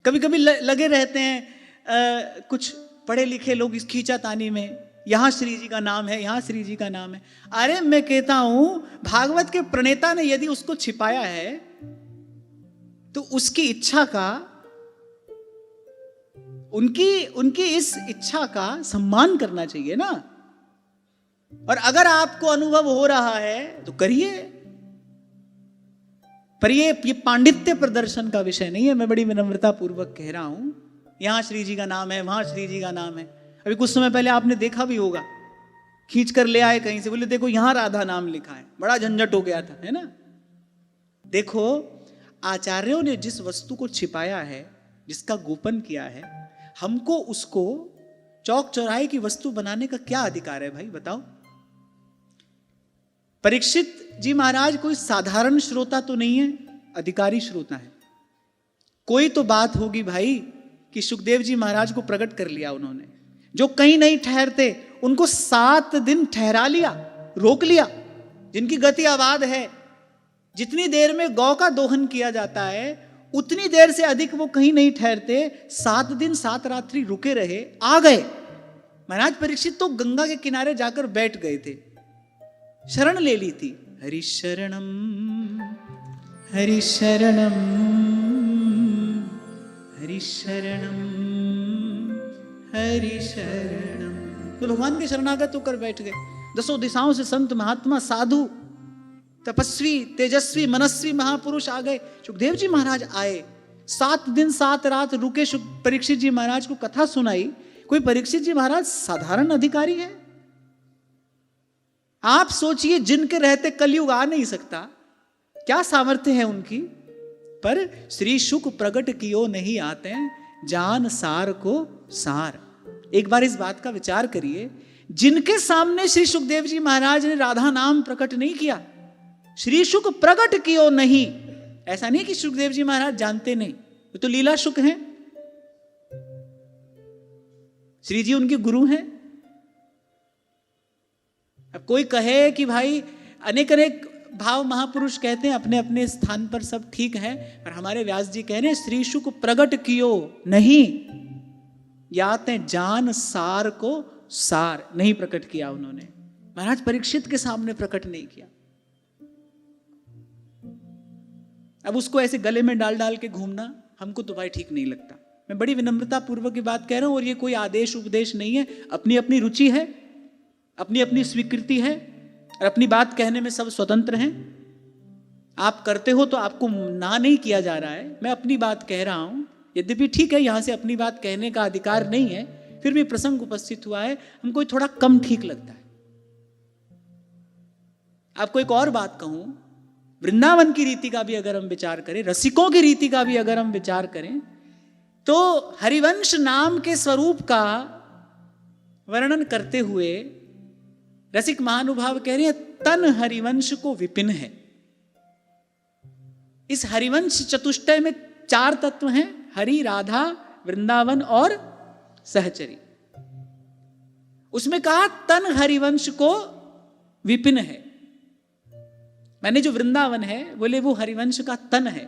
कभी कभी लगे रहते हैं कुछ पढ़े लिखे लोग इस खींचातानी में, यहां श्री जी का नाम है, यहां श्री जी का नाम है। अरे मैं कहता हूं भागवत के प्रणेता ने यदि उसको छिपाया है तो उसकी इच्छा का, उनकी इस इच्छा का सम्मान करना चाहिए ना। और अगर आपको अनुभव हो रहा है तो करिए, पर ये पांडित्य प्रदर्शन का विषय नहीं है। मैं बड़ी विनम्रता पूर्वक कह रहा हूं, यहां श्री जी का नाम है, वहां श्री जी का नाम है। अभी कुछ समय पहले आपने देखा भी होगा, खींच कर ले आए कहीं से, बोले देखो यहां राधा नाम लिखा है, बड़ा झंझट हो गया था, है ना। देखो आचार्यों ने जिस वस्तु को छिपाया है, जिसका गोपन किया है, हमको उसको चौक चौराहे की वस्तु बनाने का क्या अधिकार है भाई, बताओ। परीक्षित जी महाराज कोई साधारण श्रोता तो नहीं है, अधिकारी श्रोता है। कोई तो बात होगी भाई कि सुखदेव जी महाराज को प्रकट कर लिया उन्होंने, जो कहीं नहीं ठहरते उनको 7 दिन ठहरा लिया, रोक लिया। जिनकी गति आबाद है, जितनी देर में गौ का दोहन किया जाता है उतनी देर से अधिक वो कहीं नहीं ठहरते। 7 दिन 7 रात्रि रुके रहे, आ गए। महाराज परीक्षित तो गंगा के किनारे जाकर बैठ गए थे, शरण ले ली थी। हरि शरणम हरि शरणम हरि शरणम हरि शरणम, तो भगवान के शरणागत होकर बैठ गए। 10 दिशाओं से संत महात्मा साधु तपस्वी तेजस्वी मनस्वी महापुरुष आ गए। सुखदेव जी महाराज आए, 7 दिन 7 रात रुके, परीक्षित जी महाराज को कथा सुनाई। कोई परीक्षित जी महाराज साधारण अधिकारी है? आप सोचिए, जिनके रहते कलयुग आ नहीं सकता, क्या सामर्थ्य है उनकी। पर श्री शुक प्रगट कियो नहीं आते, जान सार को सार। एक बार इस बात का विचार करिए, जिनके सामने श्री सुखदेव जी महाराज ने राधा नाम प्रकट नहीं किया, श्री शुक प्रगट कियो नहीं, ऐसा नहीं कि सुखदेव जी महाराज जानते नहीं, वो तो लीला शुक हैं, श्री जी उनके गुरु हैं। अब कोई कहे कि भाई अनेक अनेक भाव महापुरुष कहते हैं अपने अपने स्थान पर सब ठीक है, पर हमारे व्यास जी कह रहे हैं श्री शुक प्रगट कियो नहीं, याते जान सार को सार, नहीं प्रकट किया उन्होंने। महाराज परीक्षित के सामने प्रकट नहीं किया। अब उसको ऐसे गले में डाल डाल के घूमना हमको तो भाई ठीक नहीं लगता। मैं बड़ी विनम्रता पूर्वक की बात कह रहा हूं, और ये कोई आदेश उपदेश नहीं है। अपनी अपनी रुचि है, अपनी अपनी स्वीकृति है, और अपनी बात कहने में सब स्वतंत्र हैं। आप करते हो तो आपको ना नहीं किया जा रहा है, मैं अपनी बात कह रहा हूं। यद्यपि ठीक है, यहां से अपनी बात कहने का अधिकार नहीं है, फिर भी प्रसंग उपस्थित हुआ है, हमको थोड़ा कम ठीक लगता है। आपको एक और बात कहूं, वृंदावन की रीति का भी अगर हम विचार करें, रसिकों की रीति का भी अगर हम विचार करें, तो हरिवंश नाम के स्वरूप का वर्णन करते हुए रसिक महानुभाव कह रहे हैं, तन हरिवंश को विपिन है। इस हरिवंश चतुष्टय में 4 तत्व हैं, हरि, राधा, वृंदावन और सहचरी। उसमें कहा तन हरिवंश को विपिन है, मैंने जो वृंदावन है बोले वो हरिवंश का तन है,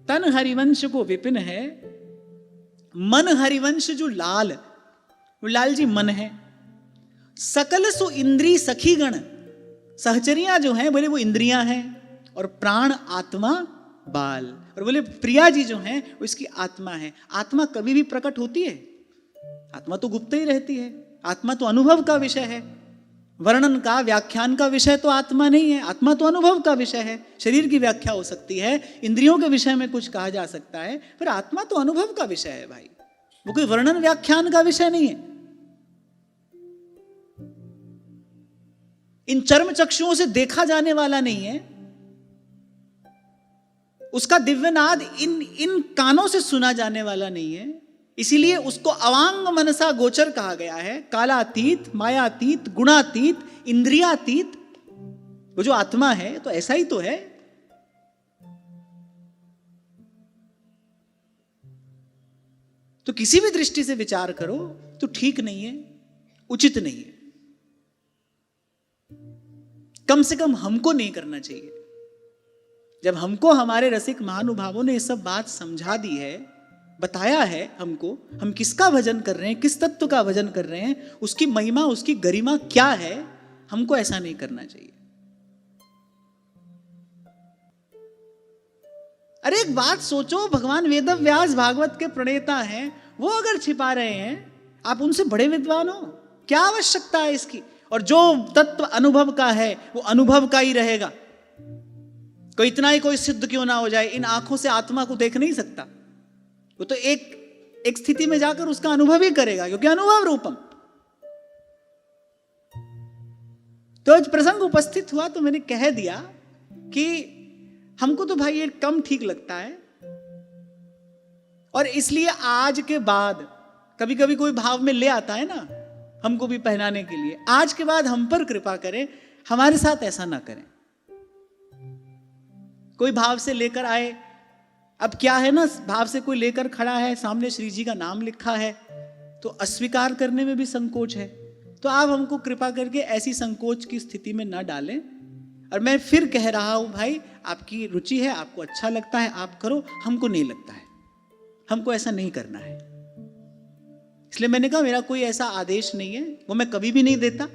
तन हरिवंश को विपिन है। मन हरिवंश जो लाल, वो लाल जी मन है। सकल सो इंद्री सखीगण, सहचरियां जो हैं बोले वो इंद्रियां हैं, और प्राण आत्मा बाल, और बोले प्रिया जी जो हैं वो इसकी आत्मा है। आत्मा कभी भी प्रकट होती है? आत्मा तो गुप्त ही रहती है। आत्मा तो अनुभव का विषय है, वर्णन का व्याख्यान का विषय तो आत्मा नहीं है। आत्मा तो अनुभव का विषय है। शरीर की व्याख्या हो सकती है, इंद्रियों के विषय में कुछ कहा जा सकता है, पर आत्मा तो अनुभव का विषय है भाई, वो कोई वर्णन व्याख्यान का विषय नहीं है। इन चर्म चक्षुओं से देखा जाने वाला नहीं है, उसका दिव्यनाद इन कानों से सुना जाने वाला नहीं है। इसीलिए उसको अवांग मनसा गोचर कहा गया है। कालातीत, मायातीत, गुणातीत, इंद्रियातीत, वो जो आत्मा है तो ऐसा ही तो है। तो किसी भी दृष्टि से विचार करो तो ठीक नहीं है, उचित नहीं है। कम से कम हमको नहीं करना चाहिए। जब हमको हमारे रसिक महानुभावों ने ये सब बात समझा दी है बताया है हमको, हम किसका भजन कर रहे हैं, किस तत्व का भजन कर रहे हैं, उसकी महिमा, उसकी गरिमा क्या है, हमको ऐसा नहीं करना चाहिए। अरे एक बात सोचो, भगवान वेद व्यास भागवत के प्रणेता हैं, वो अगर छिपा रहे हैं, आप उनसे बड़े विद्वान हो, क्या आवश्यकता है इसकी। और जो तत्व अनुभव का है वो अनुभव का ही रहेगा। कोई इतना ही कोई सिद्ध क्यों ना हो जाए, इन आंखों से आत्मा को देख नहीं सकता, वो तो एक स्थिति में जाकर उसका अनुभव ही करेगा, क्योंकि अनुभव रूपम। तो आज प्रसंग उपस्थित हुआ तो मैंने कह दिया कि हमको तो भाई ये कम ठीक लगता है, और इसलिए आज के बाद कभी कभी कोई भाव में ले आता है ना हमको भी पहनाने के लिए, आज के बाद हम पर कृपा करें, हमारे साथ ऐसा ना करें। कोई भाव से लेकर आए, अब क्या है ना, भाव से कोई लेकर खड़ा है, सामने श्री जी का नाम लिखा है, तो अस्वीकार करने में भी संकोच है। तो आप हमको कृपा करके ऐसी संकोच की स्थिति में ना डालें। और मैं फिर कह रहा हूं भाई, आपकी रुचि है, आपको अच्छा लगता है आप करो, हमको नहीं लगता है, हमको ऐसा नहीं करना है। इसलिए मैंने कहा मेरा कोई ऐसा आदेश नहीं है, वो मैं कभी भी नहीं देता।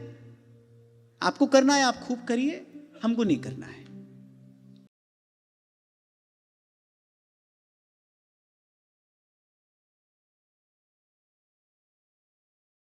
आपको करना है आप खूब करिए, हमको नहीं करना है।